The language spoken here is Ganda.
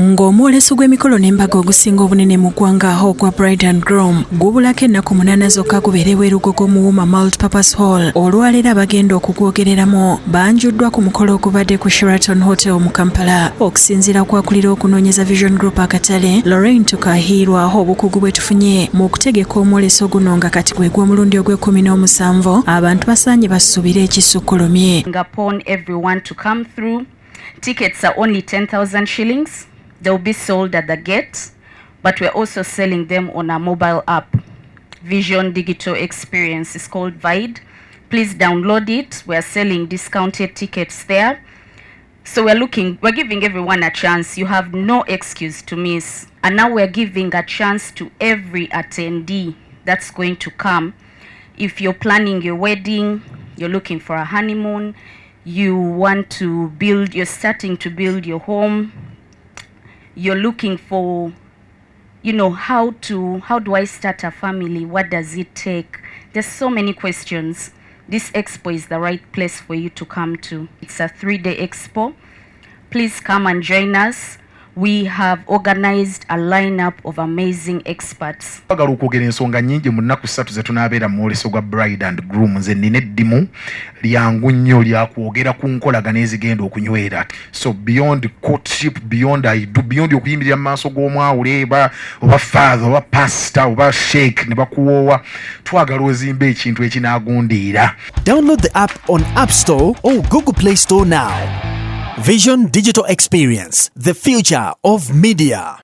Ng'omwoleso gw'emikolo n'embaga ogusinga obunene mu ggwanga aho gwa Bride and Groom gubulako ennaku 8 zokka gubeerewo erugogo mu Wuma Multipurpose Hall olwaleero abagenda okugwogereramu banjuddwa ku mukolo ogubadde ku Sheraton Hotel mu Kampala okusinziira ku akulira okunoonyeza Vision Group akatale Lorraine Tukahirwa aho obukugu bwe tufunye mu kutegeka omwoleso guno nga kati gwe gw'omulundi ogw'17 abantu basaanye basuubire ekisukkulumye. Upon everyone to come through. Tickets are only 10,000 shillings. They will be sold at the gate, but we're also selling them on a mobile app. Vision Digital Experience is called VIDE. Please download it. We're selling discounted tickets there. So we're giving everyone a chance. You have no excuse to miss. And now we're giving a chance to every attendee that's going to come. If you're planning your wedding, you're looking for a honeymoon, you're starting to build your home, you're looking for, how do I start a family? What does it take? There's so many questions. This expo is the right place for you to come to. It's a 3-day expo. Please come and join us. We have organized a lineup of amazing experts. Okwogera ensonga nnyingi mu nnaku 3 ze tunaabeera mu mwoleso gwa Bride and Groom. Nze nnina eddimu lyangu nnyo lya kwogera ku nkolagana ezigenda okunywera. So beyond courtship, beyond okuyimirira mu maaso g'omwawule oba father oba pastor oba sheikh ne bakuwoowa, twagala ozimba ekintu ekinaagundiira. Download the app on App Store or Google Play Store now. Vision Digital Experience, the future of media.